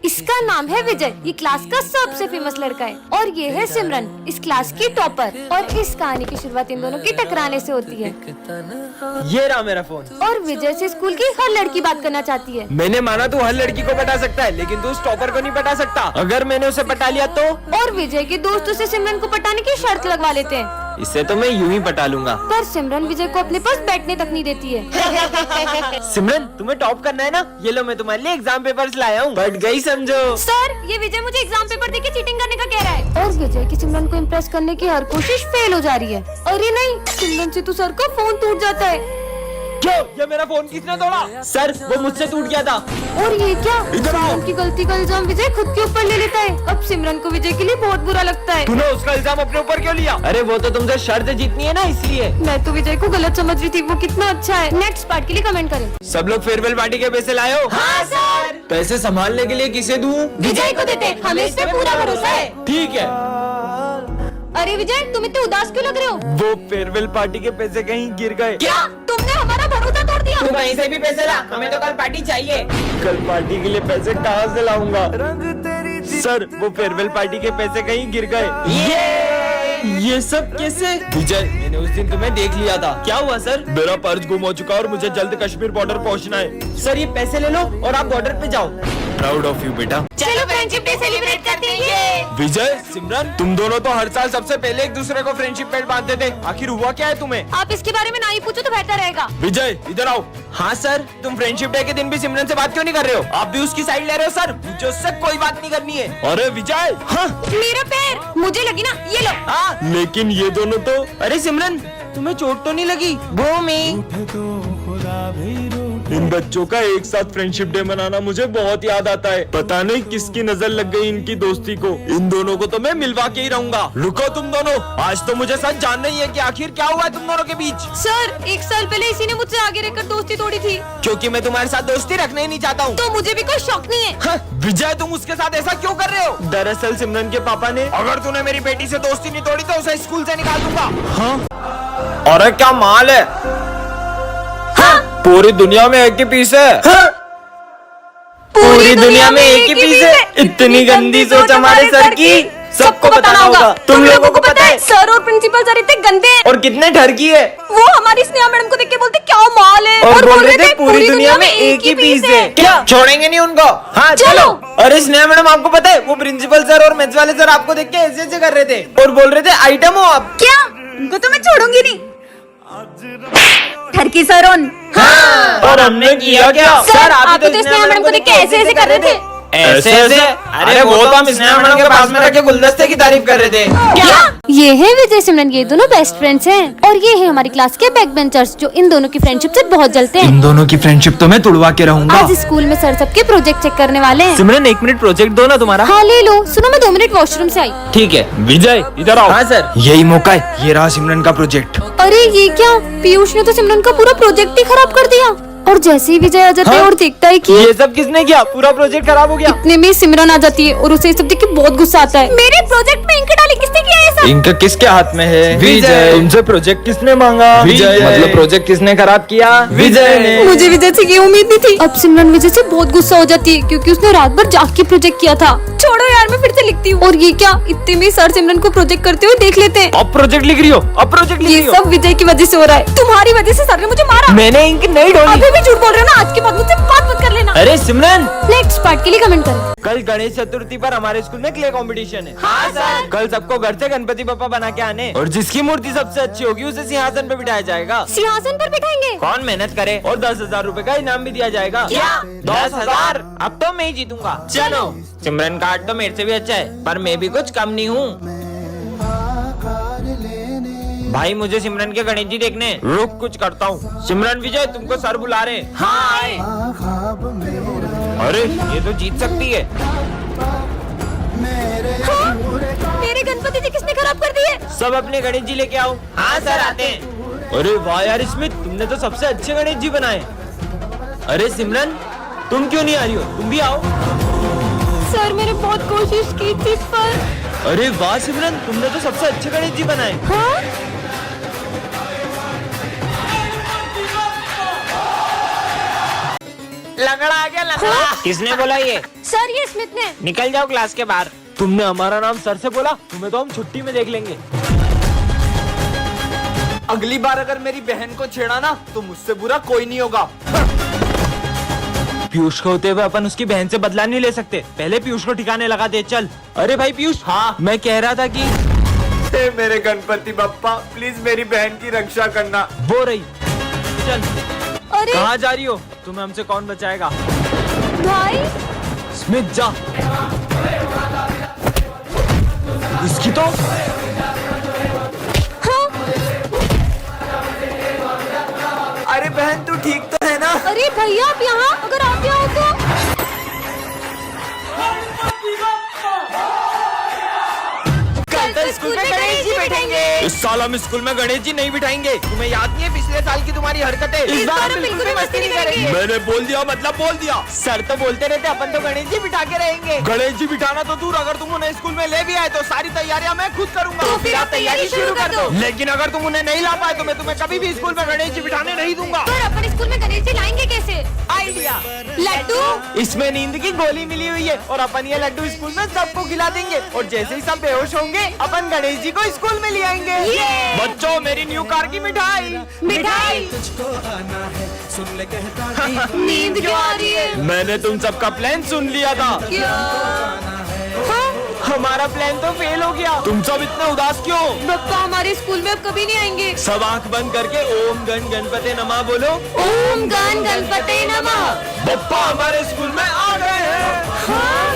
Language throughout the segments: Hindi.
इसका नाम है विजय, ये क्लास का सबसे फेमस लड़का है। और ये है सिमरन, इस क्लास की टॉपर। और इस कहानी की शुरुआत इन दोनों की टकराने से होती है। ये रहा मेरा फोन। और विजय से स्कूल की हर लड़की बात करना चाहती है। मैंने माना तू हर लड़की को पटा सकता है, लेकिन तू उस टॉपर को नहीं पटा सकता। अगर मैंने उसे पटा लिया तो? और विजय के दोस्त उसे सिमरन को पटाने की शर्त लगवा लेते हैं। इससे तो मैं यूं ही पटा लूंगा। पर सिमरन विजय को अपने पास बैठने तक नहीं देती है। सिमरन, तुम्हें टॉप करना है ना? ये लो, मैं तुम्हारे लिए एग्जाम पेपर्स लाया हूँ। बढ़ गई समझो। सर, ये विजय मुझे एग्जाम पेपर देके चीटिंग करने का कह रहा है। और विजय की सिमरन को इम्प्रेस करने की हर कोशिश फेल हो जा रही है। अरे नहीं, सिमरन से तो सर का फोन टूट जाता है। क्यों? ये मेरा फोन किसने तोड़ा? सर, वो मुझसे टूट गया था। और ये क्या? इधर आओ। सिमरन की गलती का इल्जाम विजय खुद के ऊपर ले लेता है। अब सिमरन को विजय के लिए बहुत बुरा लगता है। तूने उसका इल्जाम अपने ऊपर क्यों लिया? अरे वो तो तुमसे शर्त जीतनी है ना, इसलिए। मैं तो विजय को गलत समझ रही थी, वो कितना अच्छा है। नेक्स्ट पार्ट के लिए कमेंट करें। सब लोग फेयरवेल पार्टी के पैसे लाए हो? हाँ सर। पैसे संभालने के लिए किसे दूं? विजय को देते, हमें इस पे पूरा भरोसा है। ठीक है। अरे विजय, तुम इतने उदास क्यों लग रहे हो? वो फेयरवेल पार्टी के पैसे कहीं गिर गए। क्या? तुमने हमारा भरोसा तोड़ दिया। तू कहीं से भी पैसे ला, हमें तो कल पार्टी चाहिए। कल पार्टी के लिए पैसे कहाँ से लाऊंगा? सर, वो फेयरवेल पार्टी के पैसे कहीं गिर गए। ये सब कैसे? विजय, मैंने उस दिन तुम्हें देख लिया था। क्या हुआ सर? मेरा पर्स गुम हो चुका और मुझे जल्द कश्मीर बॉर्डर पहुंचना है। सर, ये पैसे ले लो और आप बॉर्डर पे जाओ। प्राउड ऑफ यू बेटा। चलो फ्रेंडशिप डे सेलिब्रेट करते हैं। विजय, सिमरन, तुम दोनों तो हर साल सबसे पहले एक दूसरे को फ्रेंडशिप बैंड बांधते थे। आखिर हुआ क्या है तुम्हें? आप इसके बारे में ना ही पूछो तो बेहतर रहेगा। विजय, इधर आओ। हाँ सर, तुम फ्रेंडशिप डे के दिन भी सिमरन से बात क्यों नहीं कर रहे हो? आप भी उसकी साइड ले रहे हो सर। मुझे उससे कोई बात नहीं करनी है। अरे विजय। हाँ, मेरा पैर, मुझे लगी ना, ये लो। हाँ, लेकिन ये दोनों तो। अरे सिमरन, तुम्हें चोट तो नहीं लगी? भूमि, इन बच्चों का एक साथ फ्रेंडशिप डे मनाना मुझे बहुत याद आता है। पता नहीं किसकी नजर लग गई इनकी दोस्ती को। इन दोनों को तो मैं मिलवा के ही रहूंगा। रुको तुम दोनों, आज तो मुझे सच जानना ही है कि आखिर क्या हुआ है तुम दोनों के बीच। सर, 1 साल पहले इसी ने मुझसे आगे रहकर दोस्ती तोड़ी थी। क्योंकि मैं तुम्हारे साथ दोस्ती रखना ही नहीं चाहता हूँ। तो मुझे भी कोई शौक नहीं है। हाँ, विजय, तुम उसके साथ ऐसा क्यों कर रहे हो? दरअसल सिमरन के पापा ने, अगर तूने मेरी बेटी से दोस्ती नहीं तोड़ी तो उसे स्कूल से निकाल दूंगा। हाँ? अरे क्या माल है? पूरी दुनिया में एक ही पीस है। पूरी दुनिया में एक ही पीस है। इतनी गंदी सोच हमारे सर की। सबको बताना होगा। तुम लोगों को पता है? सर और प्रिंसिपल सर इतने गंदे हैं। और कितने ठरकी है। वो हमारी स्नेहा मैडम को देख के बोलते क्या माल है। और बोल रहे थे पूरी दुनिया में एक ही पीस है। क्या छोड़ेंगे नहीं उनको? हाँ चलो। अरे स्नेहा मैडम, आपको पता है वो प्रिंसिपल सर और मैथ्स वाले सर आपको देख के ऐसे ऐसे कर रहे थे और बोल रहे थे आइटम हो आप। क्या? उनको तो मैं छोड़ूंगी नहीं। ठरकी सर ऑन। हाँ। और हमने किया क्या? सर, आप तो स्नेहा मैडम को देख के ऐसे ऐसे कर रहे थे। ऐसे ऐसे? अरे वो तो हम स्नेहा मैडम के पास में रखे गुलदस्ते की तारीफ कर रहे थे। क्या? ये है विजय सिमरन, ये दोनों बेस्ट फ्रेंड्स हैं। और ये है हमारी क्लास के बैक बेंचर्स जो इन दोनों की फ्रेंडशिप से बहुत जलते हैं। इन दोनों की फ्रेंडशिप तो मैं तुड़वा के रहूंगा। आज स्कूल में सर सबके प्रोजेक्ट चेक करने वाले हैं। सिमरन, 1 मिनट प्रोजेक्ट दो ना तुम्हारा। हाँ ले लो। सुनो, मैं 2 मिनट वॉशरूम से आई। ठीक है। विजय, इधर आओ। हाँ सर, यही मौका है। ये रहा सिमरन का प्रोजेक्ट। अरे ये क्या? पीयूष ने तो सिमरन का पूरा प्रोजेक्ट ही खराब कर दिया। और जैसे ही विजय आ जाता है और देखता है कि ये सब किसने किया? पूरा प्रोजेक्ट खराब हो गया। इतने में सिमरन आ जाती है और उसे सब देख के बहुत गुस्सा आता है। मेरे प्रोजेक्ट में इंक डाली किसने किया है सब? इंक किसके हाथ में है? विजय। तुमसे प्रोजेक्ट किसने मांगा? विजय। मतलब प्रोजेक्ट किसने खराब किया? विजय ने। मुझे विजय से ये उम्मीद नहीं थी। अब सिमरन विजय से बहुत गुस्सा हो जाती है क्योंकि उसने रात भर जाग के प्रोजेक्ट किया था। छोड़ो यार, मैं फिर से लिखती हूँ। और ये क्या? इतने में सर सिमरन को प्रोजेक्ट करते हुए देख लेते हैं। अब प्रोजेक्ट लिख रही हो? अब प्रोजेक्ट लिख ये रही हो? सब विजय की वजह से हो रहा है। तुम्हारी वजह से सर ने मुझे मारा। मैंने इंक नहीं डाली। अभी भी झूठ बोल रहे हो ना? आज के बाद मुझसे बात मत कर लेना। अरे सिमरन, नेक्स्ट पार्ट के लिए कमेंट करें। कल गणेश चतुर्थी पर हमारे स्कूल में क्ले कंपटीशन है। हाँ सर। कल सबको घर से गणपति बप्पा बना के आने और जिसकी मूर्ति सबसे अच्छी होगी उसे सिंहासन पे बिठाया जाएगा। सिंहासन पर बिठाएंगे? कौन मेहनत करे। और 10,000 रूपए का इनाम भी दिया जाएगा। क्या? 10,000? अब तो मैं ही जीतूंगा। चलो। सिमरन का आर्ट तो मेरे से भी अच्छा है, पर मैं भी कुछ कम नहीं हूँ। भाई, मुझे सिमरन के गणेश जी देखने। रुक, कुछ करता हूँ। सिमरन, विजय, तुमको सर बुला रहे। हाँ आए। अरे ये तो जीत सकती है। हाँ? मेरे गणपति जी किसने खराब कर दिए? सब अपने गणेश जी लेके आओ। हाँ सर, आते हैं। अरे वाह यार स्मिथ, तुमने तो सबसे अच्छे गणेश जी बनाए। अरे सिमरन, तुम क्यों नहीं आ रही हो? तुम भी आओ। सर, मैंने बहुत कोशिश की थी पर। अरे वाह सिमरन, तुमने तो सबसे अच्छे गणेश जी बनाए। हाँ? लंगड़ा आ गया लंगड़ा। किसने बोला ये? सर ये स्मिथ ने। निकल जाओ क्लास के बाहर। तुमने हमारा नाम सर से बोला, तुम्हें तो हम छुट्टी में देख लेंगे। अगली बार अगर मेरी बहन को छेड़ा ना तो मुझसे बुरा कोई नहीं होगा। पीयूष को होते हुए अपन उसकी बहन से बदला नहीं ले सकते, पहले पीयूष को ठिकाने लगा दे। चल। अरे भाई पीयूष, हाँ? मैं कह रहा था कि हे मेरे गणपति बप्पा, प्लीज मेरी बहन की रक्षा करना। वो रही। चल। अरे कहाँ जा रही हो? तुम्हें हमसे कौन बचाएगा? भाई स्मिथ जा। इसकी तो अरे बहन तू ठीक तो है ना? अरे भैया आप यहाँ अगर आप यहाँ हो तो कल तो स्कूल में गणेश जी बैठेंगे। इस साल हम स्कूल में गणेश जी नहीं बिठाएंगे। तुम्हें याद नहीं है पिछले साल की तुम्हारी हरकतें? इस बार हम बिल्कुल भी मस्ती नहीं करेंगे। मैंने बोल दिया मतलब बोल दिया। सर तो बोलते रहते अपन तो गणेश जी बिठा के रहेंगे। गणेश जी बिठाना तो दूर, अगर तुम उन्हें स्कूल में ले भी आए तो सारी तैयारियां मैं खुद करूंगा। तो फिर आप तैयारी शुरू कर दो। लेकिन अगर तुम उन्हें नहीं ला पाए तो मैं तुम्हें कभी भी स्कूल में गणेश जी बिठाने नहीं दूंगा। पर अपन स्कूल में गणेश जी लाएंगे कैसे? आइडिया। लड्डू। इसमें नींद की गोली मिली हुई है और अपन ये लड्डू स्कूल में सबको खिला देंगे और जैसे ही सब बेहोश होंगे अपन गणेश जी को स्कूल में ले आएंगे। बच्चों मेरी न्यू कार की मिठाई। मिठाई। नींद क्यों आ रही है? मैंने तुम सबका प्लान सुन लिया था। क्या? हाँ? हमारा प्लान तो फेल हो गया। तुम सब इतने उदास क्यों? बप्पा हमारे स्कूल में अब कभी नहीं आएंगे। सब आंख बंद करके ओम गण गणपते नमः बोलो। ओम गण गणपते नमः। बप्पा हमारे स्कूल में आ गए हैं। हाँ?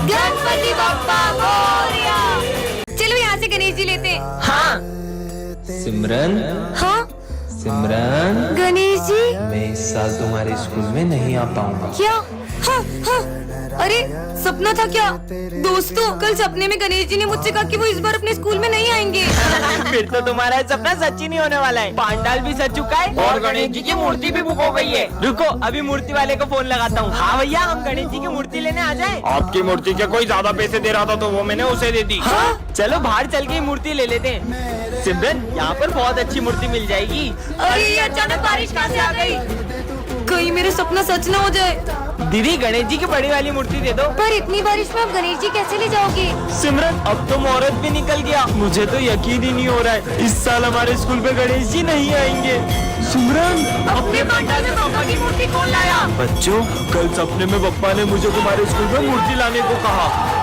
गणपति बप्पा मोरया। चलो यहाँ से गणेश जी लेते हैं। हाँ सिमरन, हाँ सिमरन, गणेश जी। मैं इस साल तुम्हारे स्कूल में नहीं आ पाऊंगा। क्या? हाँ हाँ। अरे सपना था क्या? दोस्तों कल सपने में गणेश जी ने मुझसे कहा कि वो इस बार अपने स्कूल में नहीं आएंगे। फिर तो तुम्हारा सपना सच ही नहीं होने वाला है। पांडाल भी सज चुका है और गणेश जी की मूर्ति भी बुक हो गई है। रुको अभी मूर्ति वाले को फोन लगाता हूँ। हाँ भैया हम गणेश जी की मूर्ति लेने आ जाएं। आपकी मूर्ति के कोई ज्यादा पैसे दे रहा था तो वो मैंने उसे दे दी। हाँ? चलो बाहर चल के मूर्ति ले लेते हैं। सिमरन यहाँ पर बहुत अच्छी मूर्ति मिल जाएगी। अरे ये अचानक बारिश कहाँ से आ गई? कहीं मेरा सपना सच ना हो जाए। दीदी गणेश जी की बड़ी वाली मूर्ति दे दो। पर इतनी बारिश में आप गणेश जी कैसे ले जाओगे? सिमरन अब तो मुहूर्त भी निकल गया, मुझे तो यकीन ही नहीं हो रहा है इस साल हमारे स्कूल में गणेश जी नहीं आएंगे। सिमरन अपने पंडाल में पापा की मूर्ति कौन लाया? बच्चों कल सपने में पप्पा ने मुझे तुम्हारे स्कूल में मूर्ति लाने को कहा।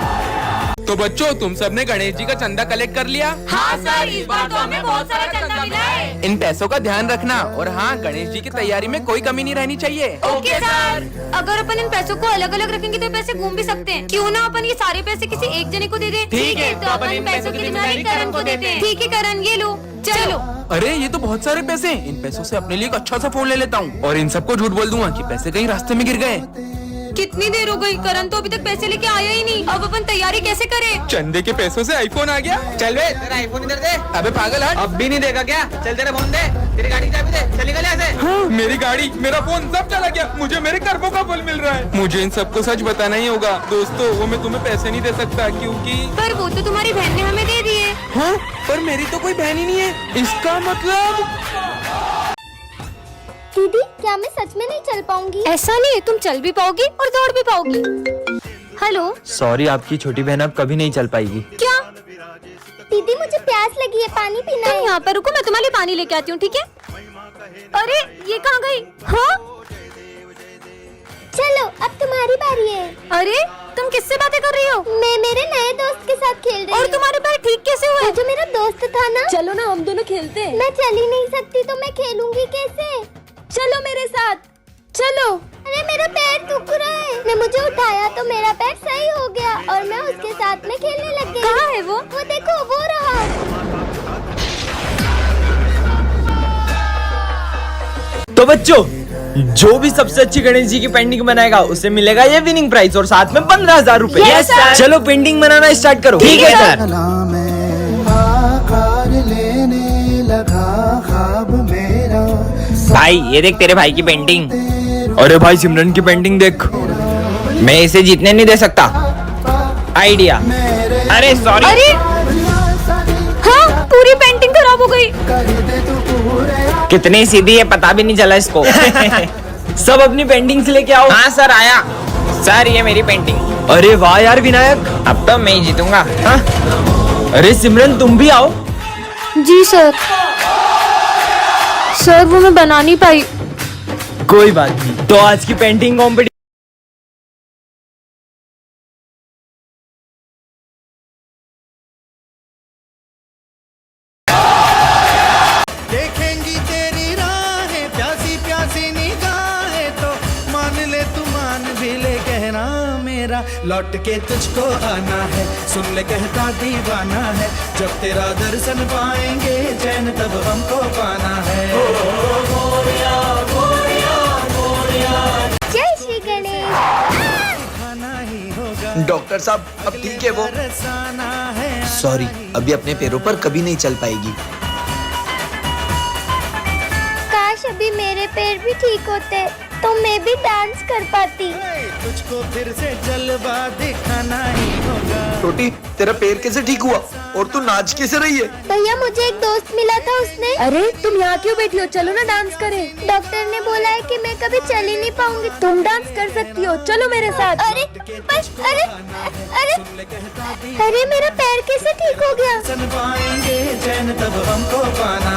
तो बच्चों तुम सबने गणेश जी का चंदा कलेक्ट कर लिया? हाँ सर इस बार तो हमें बहुत सारा चंदा मिला है। इन पैसों का ध्यान रखना और हाँ गणेश जी की तैयारी में कोई कमी नहीं रहनी चाहिए। Okay sir. अगर अपन इन पैसों को अलग अलग रखेंगे तो पैसे घूम भी सकते हैं। क्यों ना अपन ये सारे पैसे किसी एक जने को दे दें? ठीक है, तो अपन इन पैसों की जिम्मेदारी करण को देते हैं। ठीक है करण ये लो। चलो। अरे ये तो बहुत सारे पैसे हैं। इन पैसों से अपने लिए एक अच्छा सा फोन ले लेता हूँ और इन सबको झूठ बोल दूंगा कि पैसे कहीं रास्ते में गिर गए। कितनी देर हो गई? करण तो अभी तक पैसे लेके आया ही नहीं। अब अपन तैयारी कैसे करें? चंदे के पैसों से आईफोन आ गया। चल बे तेरा आईफोन इधर दे। अबे पागल हट। अब भी नहीं देगा क्या? चल तेरा फोन दे। तेरी गाड़ी की चाबी दे। चल निकल यहाँ से। हाँ, मेरी गाड़ी मेरा फोन सब चला गया। मुझे मेरे कर्मों का फल मिल रहा है। मुझे इन सबको सच बताना ही होगा। दोस्तों वो मैं तुम्हें पैसे नहीं दे सकता क्योंकि पर वो तो तुम्हारी बहन ने हमें दे दिए। हाँ पर मेरी तो कोई बहन ही नहीं है। इसका मतलब दीदी क्या मैं सच में नहीं चल पाऊंगी? ऐसा नहीं है, तुम चल भी पाओगी और दौड़ भी पाओगी। हेलो। सॉरी आपकी छोटी बहन अब कभी नहीं चल पाएगी। क्या? दीदी मुझे प्यास लगी है, पानी पीना तुम है। यहाँ पर रुको, मैं तुम्हारे लिए पानी लेके आती हूँ ठीक है? अरे ये कहाँ गई? हाँ चलो अब तुम्हारी बारी है। अरे तुम किससे बातें कर रही हो? मैं मेरे नए दोस्त के साथ खेल रही और हूँ। तुम्हारे पैर ठीक कैसे हुए? वो जो मेरा दोस्त था ना। चलो ना हम दोनों खेलते हैं। मैं चल ही नहीं सकती तो मैं खेलूंगी कैसे? चलो मेरे साथ चलो। अरे मेरा पैर दुख रहा है। ने मुझे उठाया तो मेरा पैर सही हो गया और मैं उसके साथ में खेलने लग गई। कहाँ है वो? वो देखो वो रहा। तो बच्चों जो भी सबसे अच्छी गणेश जी की पेंटिंग बनाएगा उसे मिलेगा ये विनिंग प्राइज और साथ में 15,000 रूपए। Yes, sir. चलो पेंटिंग बनाना स्टार्ट करो। ठीक है सर। भाई ये देख तेरे भाई की पेंटिंग। अरे भाई सिमरन की पेंटिंग देख। मैं इसे जीतने नहीं दे सकता। आइडिया। अरे सॉरी। अरे हाँ पूरी पेंटिंग खराब हो गई। कितनी सीधी है पता भी नहीं चला इसको। सब अपनी पेंटिंग्स लेके आओ। हाँ सर आया। सर ये मेरी पेंटिंग। अरे वाह यार विनायक। अब तो मैं ही जीतूंगा। हाँ? अरे सिमरन तुम भी आओ। जी सर। सर वो मैं बना नहीं पाई। कोई बात नहीं, तो आज की पेंटिंग कॉम्पिटिशन देखेंगी तेरी राहें प्यासी प्यासी निगाहें तो मान ले तू मान भी ले कहना मेरा लौट के तुझको आना है सुन ले कहता दीवाना है जब तेरा दर्शन पाएंगे चैन तब हमको पाना है जय श्री गणेश। खाना ही होगा डॉक्टर साहब अब ठीक है वो? बरसाना है सॉरी, अभी अपने पैरों पर कभी नहीं चल पाएगी। काश अभी मेरे पैर भी ठीक होते तो मैं भी डांस कर पाती। तुझको फिर से जलवा दिखाना ही होगा। छोटी, तेरा पैर कैसे ठीक हुआ और तू नाच कैसे रही है? भैया मुझे एक दोस्त मिला था, उसने। अरे तुम यहाँ क्यों बैठी हो, चलो ना डांस करें। डॉक्टर ने बोला है कि मैं कभी चल ही नहीं पाऊंगी। तुम डांस कर सकती हो, चलो मेरे साथ। अरे बस अरे अरे अरे मेरा पैर कैसे ठीक हो गया? सन पाएंगे चैन तब हमको पाना